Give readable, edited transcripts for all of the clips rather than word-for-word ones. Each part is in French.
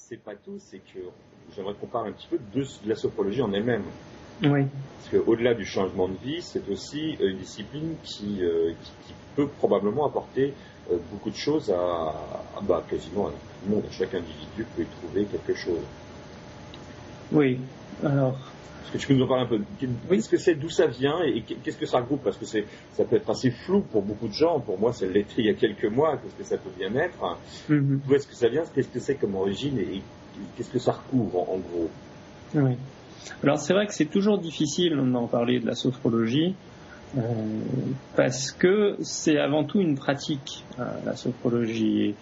c'est pas tout, c'est que j'aimerais qu'on parle un petit peu de la sophrologie en elle-même. Oui. Parce qu'au-delà du changement de vie, c'est aussi une discipline qui peut probablement apporter beaucoup de choses à quasiment à tout le monde. Chaque individu peut y trouver quelque chose. Oui. Alors. Est-ce que tu peux nous en parler un peu? Qu'est-ce que c'est, d'où ça vient et qu'est-ce que ça regroupe? Parce que ça peut être assez flou pour beaucoup de gens. Pour moi, ça l'était il y a quelques mois. Qu'est-ce que ça peut bien être? D'où est-ce que ça vient? Qu'est-ce que c'est comme origine et qu'est-ce que ça recouvre en gros? Oui. Alors c'est vrai que c'est toujours difficile d'en parler de la sophrologie parce que c'est avant tout une pratique, la sophrologie.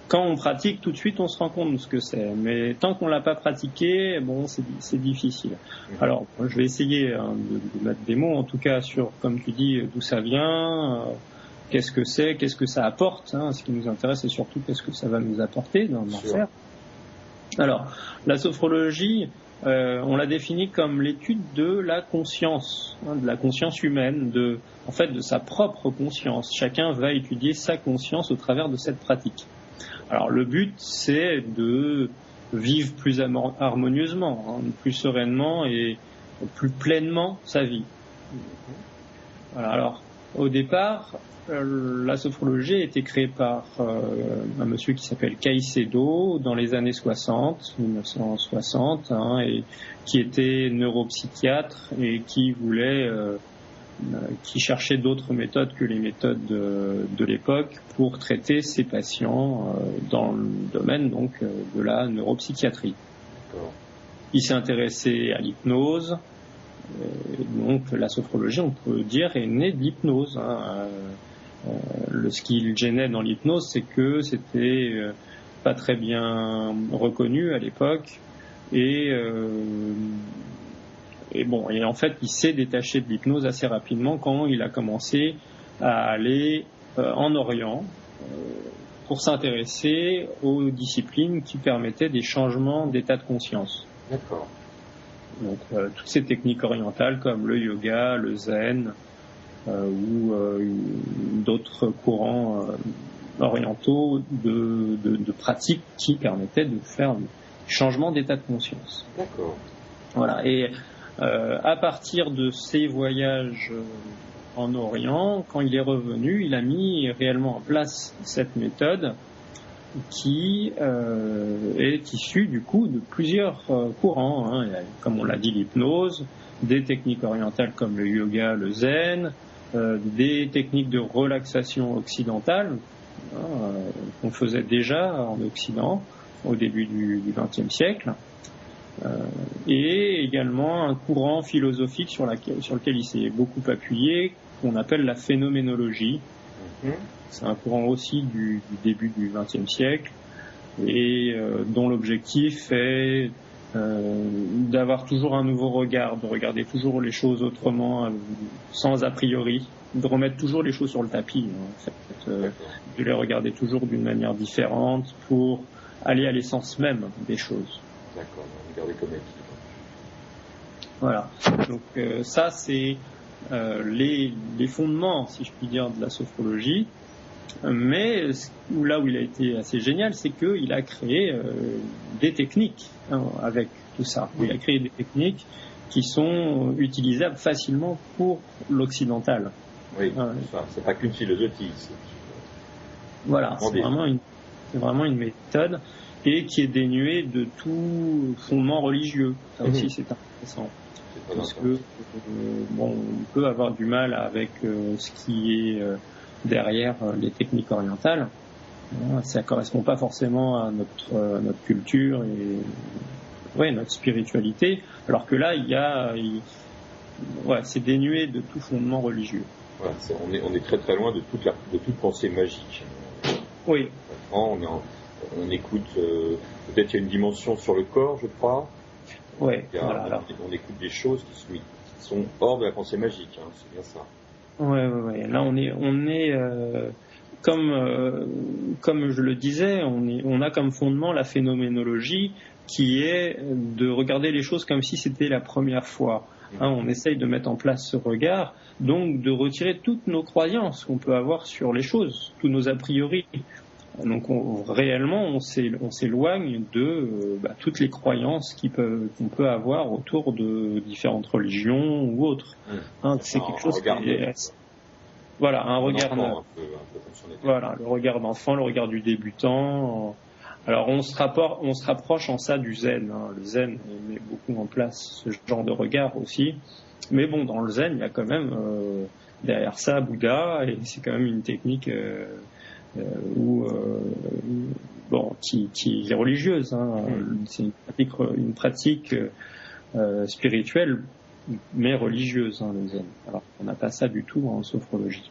Quand on pratique, tout de suite, on se rend compte de ce que c'est. Mais tant qu'on l'a pas pratiqué, bon, c'est difficile. Alors, je vais essayer de mettre des mots, en tout cas, sur, comme tu dis, d'où ça vient, qu'est-ce que c'est, qu'est-ce que ça apporte. Ce qui nous intéresse, c'est surtout qu'est-ce que ça va nous apporter d'en faire. Alors, la sophrologie, on l'a définie comme l'étude de la conscience, de la conscience humaine, de sa propre conscience. Chacun va étudier sa conscience au travers de cette pratique. Alors le but, c'est de vivre plus harmonieusement, plus sereinement et plus pleinement sa vie. Voilà, alors au départ, la sophrologie a été créée par un monsieur qui s'appelle Caicedo dans les années 1960, et qui était neuropsychiatre et qui cherchait d'autres méthodes que les méthodes de l'époque pour traiter ses patients dans le domaine donc de la neuropsychiatrie. Il s'est intéressé à l'hypnose, donc la sophrologie, on peut dire, est née de l'hypnose. Ce qui le gênait dans l'hypnose, c'est que c'était pas très bien reconnu à l'époque et en fait, il s'est détaché de l'hypnose assez rapidement quand il a commencé à aller en Orient pour s'intéresser aux disciplines qui permettaient des changements d'état de conscience. D'accord. Donc, toutes ces techniques orientales comme le yoga, le zen ou d'autres courants orientaux de pratiques qui permettaient de faire des changements d'état de conscience. D'accord. Voilà. Et à partir de ses voyages en Orient, quand il est revenu, il a mis réellement en place cette méthode qui est issue du coup de plusieurs courants. Comme on l'a dit, l'hypnose, des techniques orientales comme le yoga, le zen, des techniques de relaxation occidentale qu'on faisait déjà en Occident au début du XXe siècle. Et également un courant philosophique sur lequel il s'est beaucoup appuyé, qu'on appelle la phénoménologie. C'est un courant aussi du début du XXe siècle et dont l'objectif est d'avoir toujours un nouveau regard, de regarder toujours les choses autrement, sans a priori, de remettre toujours les choses sur le tapis, de les regarder toujours d'une manière différente pour aller à l'essence même des choses. D'accord, regardez comme elle. Voilà. Donc ça c'est les fondements, si je puis dire, de la sophrologie. Mais là où il a été assez génial, c'est qu'il a créé des techniques avec tout ça. Il a créé des techniques qui sont utilisables facilement pour l'occidental. Oui, c'est pas qu'une philosophie. Voilà, c'est vraiment une méthode et qui est dénuée de tout fondement religieux. Ça aussi, c'est intéressant. Parce que on peut avoir du mal avec ce qui est derrière les techniques orientales. Ça correspond pas forcément à notre culture et notre spiritualité. Alors que là, c'est dénué de tout fondement religieux. Voilà, on est très très loin de toute pensée magique. Oui. On écoute, peut-être il y a une dimension sur le corps, je crois. Oui. On écoute des choses qui sont hors de la pensée magique, c'est bien ça. Ouais. Là, on est comme je le disais, on a comme fondement la phénoménologie qui est de regarder les choses comme si c'était la première fois. On essaye de mettre en place ce regard, donc de retirer toutes nos croyances qu'on peut avoir sur les choses, tous nos a priori, Donc réellement, on s'éloigne de toutes les croyances qu'on peut avoir autour de différentes religions ou autres. C'est quelque chose voilà, un regard voilà, le regard d'enfant, le regard du débutant. Alors on se rapproche en ça du zen. Le zen met beaucoup en place ce genre de regard aussi. Mais bon, dans le zen, il y a quand même derrière ça Bouddha, et c'est quand même une technique qui est religieuse. C'est une pratique spirituelle, mais religieuse, le zen. Alors on n'a pas ça du tout en sophrologie.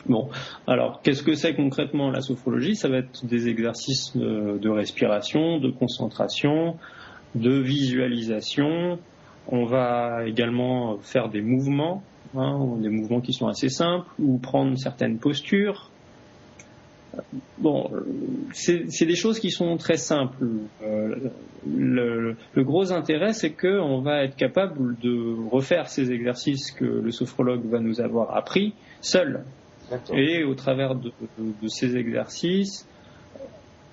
Bon, alors qu'est-ce que c'est concrètement la sophrologie? Ça va être des exercices de respiration, de concentration, de visualisation. On va également faire des mouvements, des mouvements qui sont assez simples, ou prendre certaines postures. Bon, c'est des choses qui sont très simples. Le gros intérêt, c'est qu'on va être capable de refaire ces exercices que le sophrologue va nous avoir appris seul. D'accord. Et au travers de ces exercices,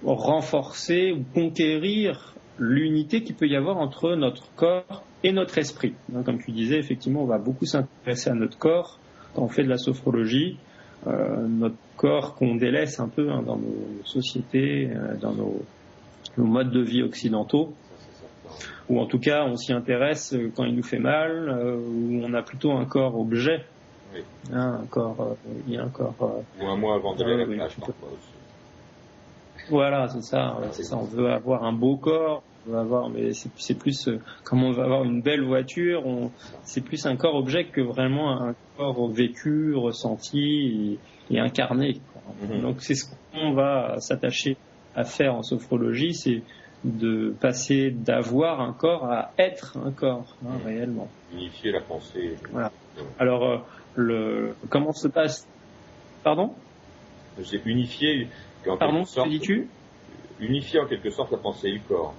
renforcer ou conquérir l'unité qu'il peut y avoir entre notre corps et notre esprit. Comme tu disais, effectivement, on va beaucoup s'intéresser à notre corps quand on fait de la sophrologie. Notre corps qu'on délaisse un peu dans nos sociétés, dans nos modes de vie occidentaux, ou en tout cas on s'y intéresse quand il nous fait mal, où on a plutôt un corps objet. Oui. Il y a un corps. Ou un mois avant d'aller à la plage, parfois aussi. Voilà, c'est ça. On veut avoir un beau corps, mais c'est plus comme on veut avoir une belle voiture. C'est plus un corps objet que vraiment un corps vécu, ressenti et incarné. Donc c'est ce qu'on va s'attacher à faire en sophrologie, c'est de passer d'avoir un corps à être un corps, réellement. Unifier la pensée. Voilà. Alors comment se passe? Pardon? J'ai unifié. Pardon, que dis-tu? Unifier en quelque sorte la pensée du corps.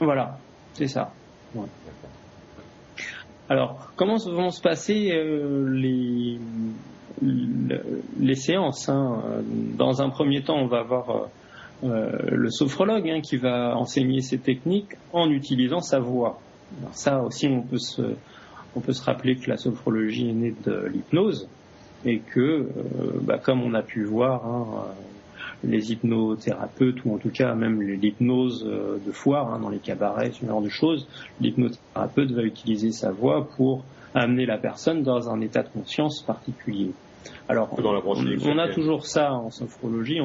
Voilà, c'est ça. Ouais. Alors, comment vont se passer les séances? Dans un premier temps, on va avoir le sophrologue qui va enseigner ces techniques en utilisant sa voix. Alors ça aussi, on peut se rappeler que la sophrologie est née de l'hypnose. Et que, comme on a pu voir, les hypnothérapeutes, ou en tout cas même l'hypnose de foire, dans les cabarets, ce genre de choses, l'hypnothérapeute va utiliser sa voix pour amener la personne dans un état de conscience particulier. Alors, on a toujours ça en sophrologie.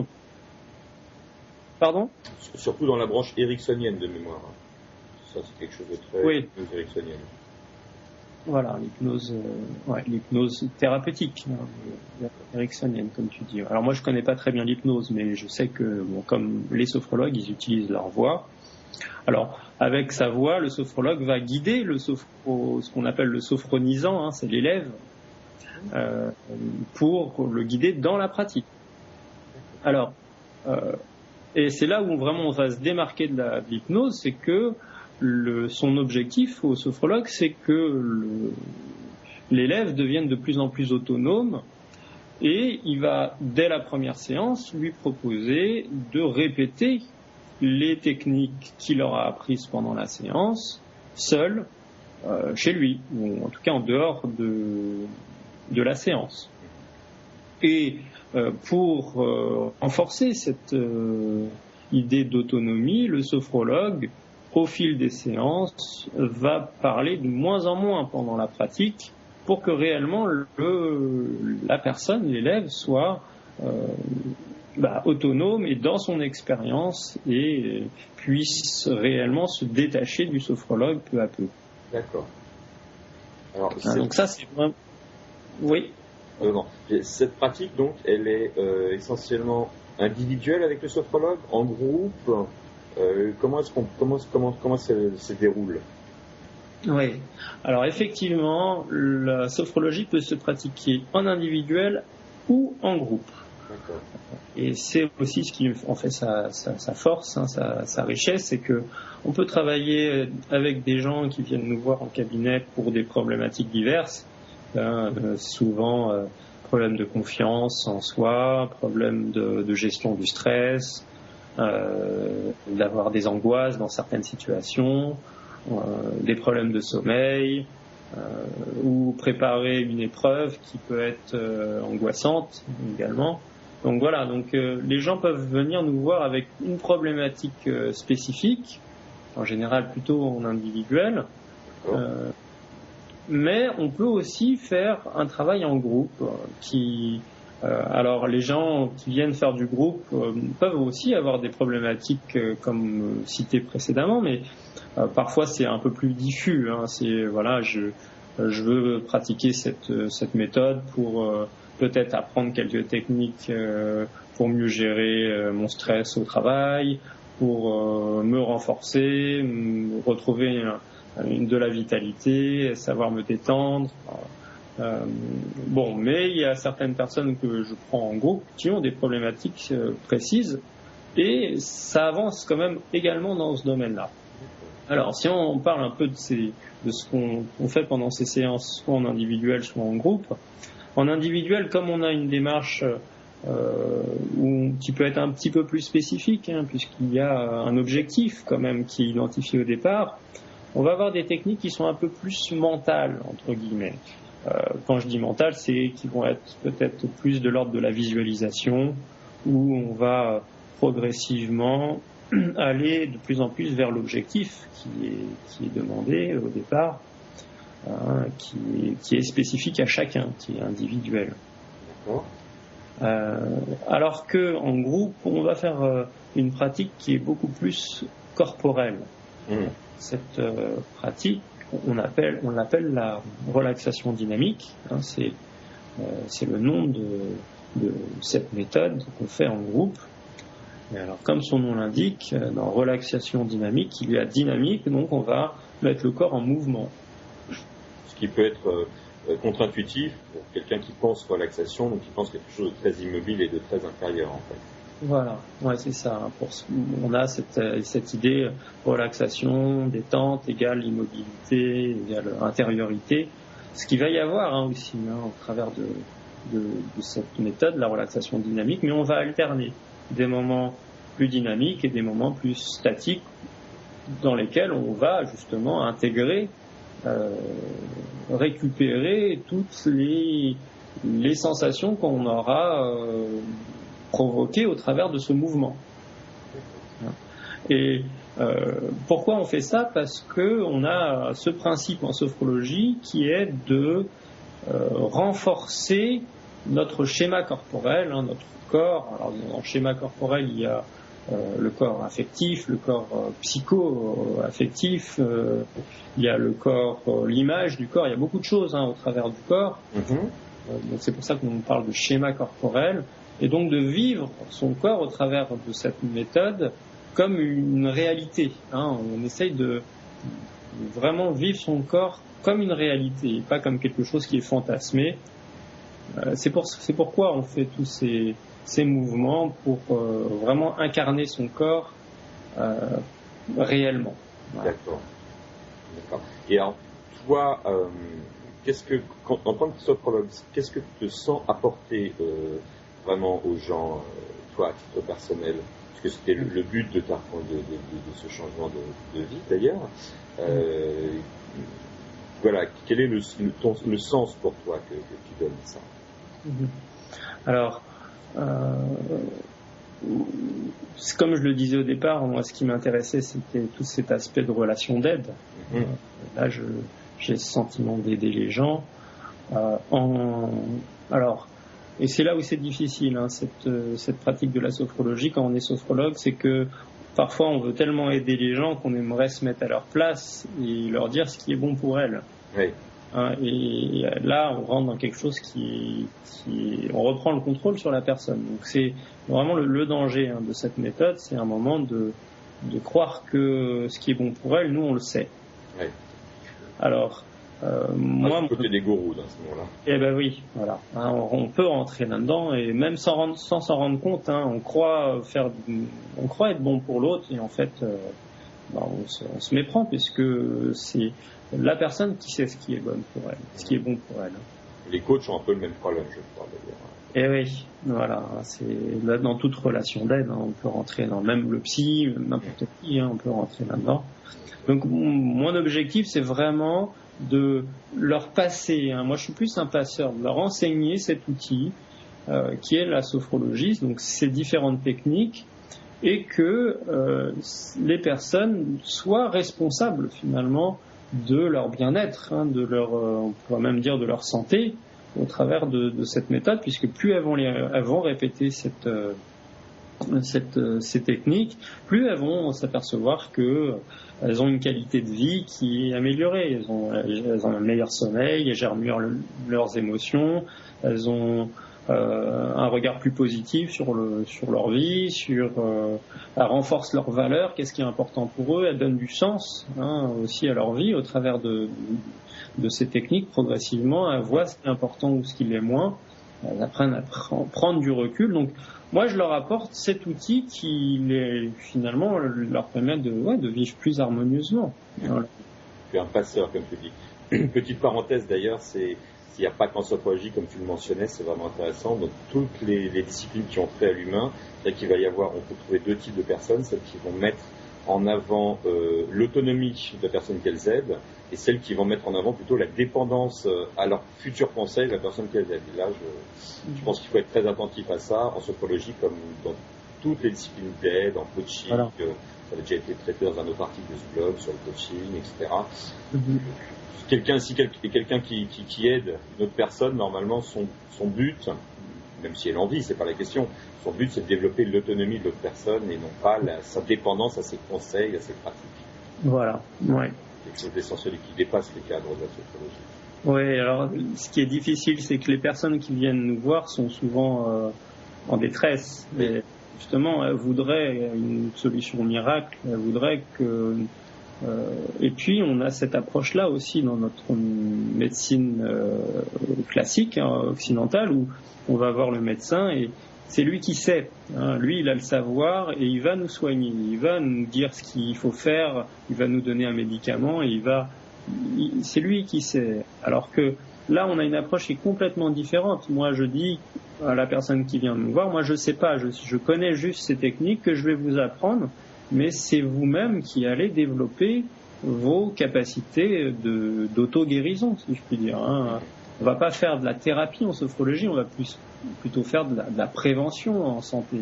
Pardon ? Surtout dans la branche ericksonienne de mémoire. Ça, c'est quelque chose de très ericksonienne. Voilà, l'hypnose thérapeutique, ericksonienne, comme tu dis. Alors moi, je connais pas très bien l'hypnose, mais je sais que, comme les sophrologues, ils utilisent leur voix. Alors, avec sa voix, le sophrologue va guider ce qu'on appelle le sophronisant, c'est l'élève, pour le guider dans la pratique. Alors, et c'est là où vraiment on va se démarquer de l'hypnose, c'est que son objectif au sophrologue, c'est que l'élève devienne de plus en plus autonome, et il va, dès la première séance, lui proposer de répéter les techniques qu'il aura apprises pendant la séance, seul, chez lui, ou en tout cas en dehors de la séance. Et pour renforcer cette idée d'autonomie, le sophrologue, au fil des séances, va parler de moins en moins pendant la pratique pour que réellement la personne, l'élève, soit autonome et dans son expérience et puisse réellement se détacher du sophrologue peu à peu. D'accord. Alors, donc ça, c'est vraiment... Oui. Cette pratique, donc, elle est essentiellement individuelle avec le sophrologue, en groupe. Comment ça se déroule? Oui. Alors effectivement, la sophrologie peut se pratiquer en individuel ou en groupe. D'accord. Et c'est aussi ce qui en fait sa force, sa richesse, c'est que on peut travailler avec des gens qui viennent nous voir en cabinet pour des problématiques diverses. Souvent problèmes de confiance en soi, problèmes de gestion du stress, d'avoir des angoisses dans certaines situations, des problèmes de sommeil, ou préparer une épreuve qui peut être angoissante également. Donc voilà, les gens peuvent venir nous voir avec une problématique spécifique, en général plutôt en individuel, mais on peut aussi faire un travail en groupe alors les gens qui viennent faire du groupe peuvent aussi avoir des problématiques comme cité précédemment, mais parfois c'est un peu plus diffus. C'est voilà, je veux pratiquer cette méthode pour peut-être apprendre quelques techniques pour mieux gérer mon stress au travail, pour me renforcer, retrouver de la vitalité, savoir me détendre. Mais il y a certaines personnes que je prends en groupe qui ont des problématiques précises et ça avance quand même également dans ce domaine-là. Alors, si on parle un peu de ce qu'on fait pendant ces séances, soit en individuel, soit en groupe. En individuel, comme on a une démarche qui peut être un petit peu plus spécifique, puisqu'il y a un objectif quand même qui est identifié au départ, on va avoir des techniques qui sont un peu plus mentales, entre guillemets. Quand je dis mental, c'est qui vont être peut-être plus de l'ordre de la visualisation, où on va progressivement aller de plus en plus vers l'objectif qui est demandé au départ, qui est spécifique à chacun, qui est individuel. Alors que en groupe, on va faire une pratique qui est beaucoup plus corporelle. Cette pratique, on l'appelle la relaxation dynamique. C'est le nom de cette méthode qu'on fait en groupe. Et alors, comme son nom l'indique, dans relaxation dynamique, il y a dynamique, donc on va mettre le corps en mouvement. Ce qui peut être contre-intuitif pour quelqu'un qui pense relaxation, donc qui pense quelque chose de très immobile et de très inférieur en fait. Voilà, ouais, c'est ça. On a cette idée relaxation, détente égale immobilité, égale intériorité. Ce qu'il va y avoir aussi au travers de cette méthode, la relaxation dynamique, mais on va alterner des moments plus dynamiques et des moments plus statiques dans lesquels on va justement intégrer, récupérer toutes les sensations qu'on aura provoquées au travers de ce mouvement. Et pourquoi on fait ça ? Parce que on a ce principe en sophrologie qui est de renforcer notre schéma corporel, notre corps. Alors dans le schéma corporel, il y a le corps affectif, le corps psycho-affectif, il y a le corps, l'image du corps, il y a beaucoup de choses au travers du corps. Donc c'est pour ça qu'on parle de schéma corporel, et donc de vivre son corps au travers de cette méthode comme une réalité. On essaye de vraiment vivre son corps comme une réalité, pas comme quelque chose qui est fantasmé. C'est pourquoi on fait tous ces mouvements pour vraiment incarner son corps réellement. Voilà. D'accord. Et alors, toi, en tant que sophrologue, qu'est-ce que tu te sens apporter vraiment aux gens, toi, à titre personnel ? Parce que c'était le but de ce changement de vie, d'ailleurs. Voilà, quel est le sens pour toi que tu donnes ça ? Alors, comme je le disais au départ, moi, ce qui m'intéressait, c'était tout cet aspect de relation d'aide. Là, j'ai ce sentiment d'aider les gens. Et c'est là où c'est difficile, cette pratique de la sophrologie, quand on est sophrologue, c'est que parfois on veut tellement aider les gens qu'on aimerait se mettre à leur place et leur dire ce qui est bon pour elles. Oui. Et là, on rentre dans quelque chose on reprend le contrôle sur la personne. Donc c'est vraiment le danger de cette méthode, c'est un moment de croire que ce qui est bon pour elle, nous on le sait. Oui. Alors, moi, du côté des gourous dans ce moment-là. Eh ben oui, voilà. On peut rentrer là-dedans et même sans s'en rendre compte, on croit être bon pour l'autre et en fait, on se méprend puisque c'est la personne qui sait ce qui est bon pour elle, ce qui est bon pour elle. Les coachs ont un peu le même problème, je crois, d'ailleurs. Et oui, voilà, c'est là, dans toute relation d'aide, on peut rentrer dans même le psy, n'importe qui, on peut rentrer là-dedans. Donc mon objectif, c'est vraiment de leur passer, moi je suis plus un passeur, de leur enseigner cet outil qui est la sophrologie, donc ces différentes techniques, et que les personnes soient responsables finalement de leur bien-être, de leur, on pourrait même dire de leur santé, au travers de cette méthode, puisque plus elles vont répéter ces techniques, plus elles vont s'apercevoir que elles ont une qualité de vie qui est améliorée. Elles ont un meilleur sommeil, elles gèrent mieux leurs émotions, elles ont un regard plus positif sur leur vie, elles renforcent leurs valeurs, qu'est-ce qui est important pour eux, elles donnent du sens aussi à leur vie au travers de ces techniques. Progressivement, elles voient ce qui est important ou ce qui l'est moins, elles apprennent à prendre du recul. Donc moi je leur apporte cet outil qui finalement leur permet de vivre plus harmonieusement. Voilà. Tu es un passeur, comme tu dis. Petite parenthèse d'ailleurs, s'il n'y a pas qu'en sophrologie, comme tu le mentionnais, c'est vraiment intéressant. Donc toutes les disciplines qui ont trait à l'humain, c'est-à-dire qu'il va y avoir, on peut trouver deux types de personnes, celles qui vont mettre en avant l'autonomie de la personne qu'elles aident, et celles qui vont mettre en avant plutôt la dépendance à leur futur conseil de la personne qu'elles aident. Et là, je pense qu'il faut être très attentif à ça, en sophrologie comme dans toutes les disciplines d'aide, en coaching, voilà. Ça a déjà été traité dans un autre article de ce blog sur le coaching, etc. Quelqu'un qui aide une autre personne, normalement, son but, même si elle en vit, c'est pas la question, son but c'est de développer l'autonomie de l'autre personne et non pas sa dépendance à ses conseils, à ses pratiques. Voilà, ouais. Quelque chose d'essentiel et qui dépasse les cadres de la sophrologie. Oui, alors ce qui est difficile, c'est que les personnes qui viennent nous voir sont souvent en détresse. Oui. Et justement, elles voudraient une solution miracle, elles voudraient que... et puis on a cette approche-là aussi dans notre médecine classique, occidentale, où on va voir le médecin et c'est lui qui sait. Lui, il a le savoir et il va nous soigner. Il va nous dire ce qu'il faut faire. Il va nous donner un médicament et c'est lui qui sait. Alors que là, on a une approche qui est complètement différente. Moi, je dis à la personne qui vient me voir, moi, je sais pas. Je connais juste ces techniques que je vais vous apprendre, mais c'est vous-même qui allez développer vos capacités d'auto-guérison, si je puis dire. On va pas faire de la thérapie en sophrologie, on va plutôt faire de la prévention en santé.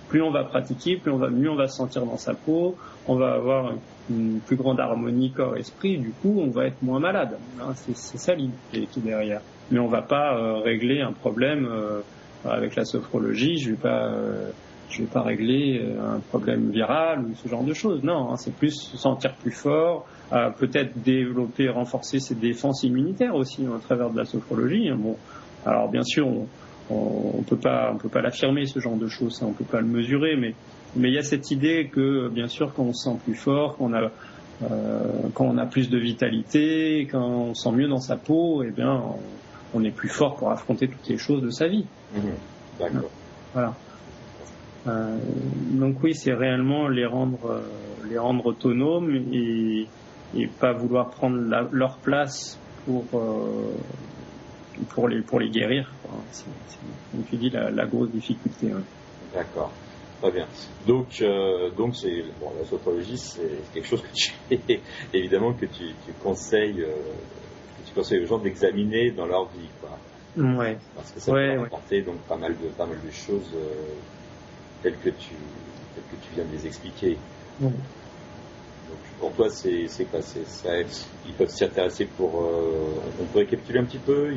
Plus on va pratiquer, mieux on va se sentir dans sa peau, on va avoir une plus grande harmonie corps-esprit, du coup on va être moins malade. C'est ça l'idée qui est derrière. Mais on va pas régler un problème avec la sophrologie, je vais pas régler un problème viral ou ce genre de choses. Non, c'est plus se sentir plus fort, peut-être développer, renforcer ses défenses immunitaires aussi à travers de la sophrologie. Bon, alors bien sûr, on peut pas l'affirmer ce genre de choses, on peut pas le mesurer, mais il y a cette idée que bien sûr quand on se sent plus fort, quand on a plus de vitalité, quand on se sent mieux dans sa peau, eh bien on est plus fort pour affronter toutes les choses de sa vie. D'accord. Voilà. Donc oui, c'est réellement les rendre autonomes et pas vouloir prendre leur place pour les guérir. C'est comme tu dis la grosse difficulté. Ouais. D'accord, très bien. Donc c'est la sophrologie, c'est quelque chose que tu évidemment que tu conseilles aux gens d'examiner dans leur vie, quoi. Ouais. Parce que ça peut apporter donc pas mal de choses. Telles que tu viens de les expliquer. Donc pour toi, c'est quoi ils peuvent s'y intéresser pour... on peut récapituler un petit peu,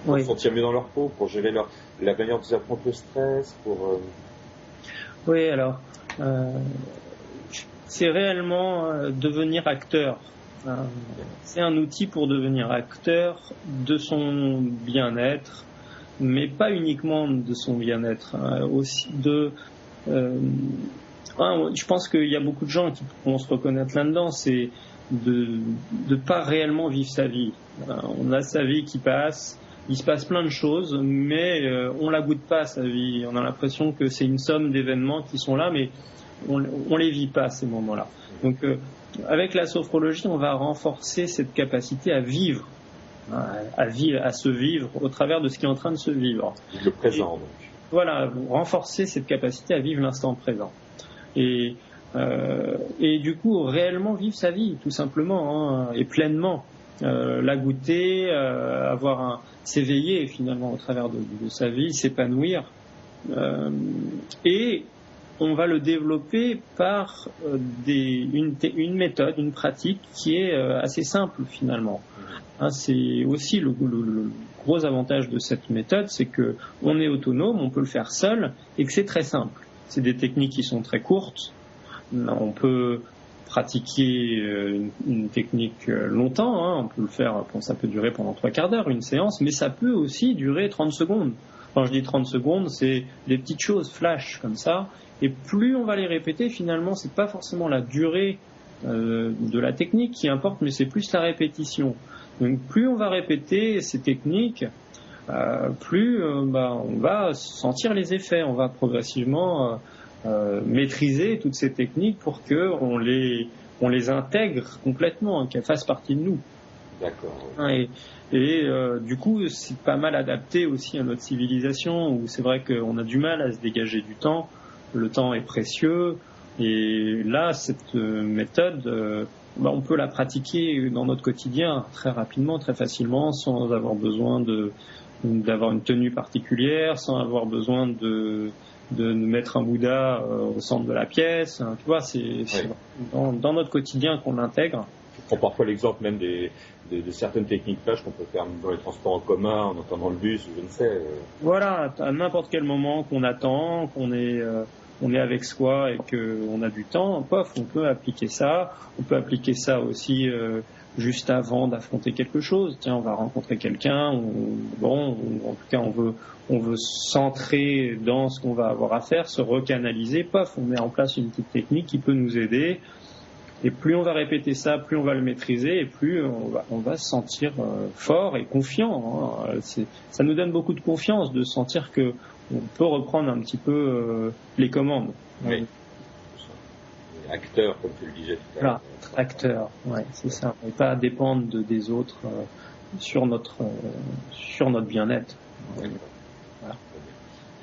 pour se sentir mieux dans leur peau, pour gérer la manière dont ils affrontent le stress, pour... Oui, alors, c'est réellement devenir acteur. C'est un outil pour devenir acteur de son bien-être, mais pas uniquement de son bien-être, aussi je pense qu'il y a beaucoup de gens qui vont se reconnaître là-dedans, c'est de pas réellement vivre sa vie. On a sa vie qui passe, il se passe plein de choses, mais on la goûte pas, sa vie. On a l'impression que c'est une somme d'événements qui sont là, mais on les vit pas, ces moments-là. Donc avec la sophrologie, on va renforcer cette capacité à vivre à se vivre au travers de ce qui est en train de se vivre. Le présent, donc. Voilà, renforcer cette capacité à vivre l'instant présent. Et du coup, réellement vivre sa vie, tout simplement, et pleinement. La goûter, s'éveiller finalement au travers de sa vie, s'épanouir. Et on va le développer par une méthode, une pratique qui est assez simple finalement. C'est aussi le gros avantage de cette méthode, c'est que on est autonome, on peut le faire seul et que c'est très simple. C'est des techniques qui sont très courtes. On peut pratiquer une technique longtemps, on peut le faire, ça peut durer pendant 3/4 d'heure, une séance, mais ça peut aussi durer 30 secondes. Quand je dis 30 secondes, c'est des petites choses flash comme ça, et plus on va les répéter, finalement, c'est pas forcément la durée de la technique qui importe, mais c'est plus la répétition. Donc plus on va répéter ces techniques, plus on va sentir les effets, on va progressivement maîtriser toutes ces techniques pour que on les intègre complètement, qu'elles fassent partie de nous. D'accord. Et du coup, c'est pas mal adapté aussi à notre civilisation, où c'est vrai qu'on a du mal à se dégager du temps. Le temps est précieux, et là, cette méthode, on peut la pratiquer dans notre quotidien très rapidement, très facilement, sans avoir besoin d'avoir une tenue particulière, sans avoir besoin de mettre un Bouddha au centre de la pièce. Tu vois, c'est dans notre quotidien qu'on l'intègre. Je prends parfois l'exemple même de certaines techniques flash qu'on peut faire dans les transports en commun, en entendant le bus, ou je ne sais. Voilà, à n'importe quel moment qu'on attend, qu'on est avec soi et qu'on a du temps, on peut appliquer ça. On peut appliquer ça aussi juste avant d'affronter quelque chose. Tiens, on va rencontrer quelqu'un, en tout cas on veut s'entrer dans ce qu'on va avoir à faire, se recanaliser, on met en place une petite technique qui peut nous aider. Et plus on va répéter ça, plus on va le maîtriser, et plus on va se sentir fort et confiant. Ça nous donne beaucoup de confiance de sentir que on peut reprendre un petit peu les commandes. Oui. Acteur, comme tu le disais tout à l'heure. Voilà, acteur, c'est ça. Et pas dépendre des autres sur notre bien-être. Voilà.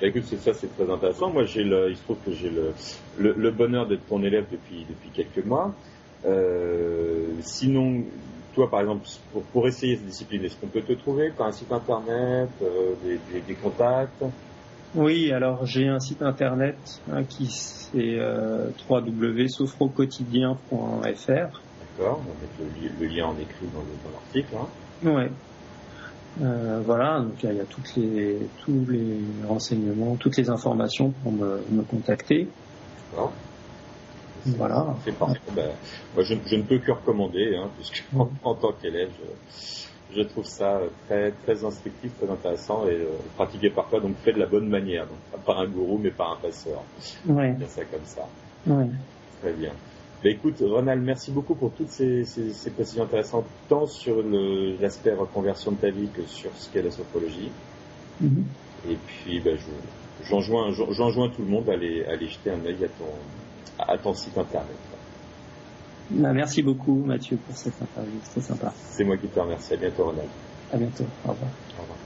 Écoute, c'est très intéressant. Moi, il se trouve que j'ai le bonheur d'être ton élève depuis quelques mois. Sinon, toi, par exemple, pour essayer cette discipline, est-ce qu'on peut te trouver? Tu as un site internet, des contacts? Oui, alors j'ai un site internet qui c'est www.sofroquotidien.fr. D'accord, on va mettre le lien en écrit dans l'article. Ouais. Voilà, donc il y a tous les renseignements, toutes les informations pour me contacter. D'accord. Voilà. C'est parfait. Moi, je ne peux que recommander, puisque en tant qu'élève, je trouve ça très, très instructif, très intéressant et pratiqué par toi, donc fait de la bonne manière, donc pas par un gourou, mais par un passeur. Ouais. Dire ça comme ça. Ouais. Très bien. Écoute, Ronald, merci beaucoup pour toutes ces précisions intéressantes, tant sur l'aspect reconversion de ta vie que sur ce qu'est la sophrologie. Mm-hmm. Et puis, j'enjoins tout le monde à aller jeter un œil à ton site internet. Merci beaucoup, Mathieu, pour cette interview. C'était sympa. C'est moi qui te remercie. À bientôt, Ronald. À bientôt. Au revoir. Au revoir.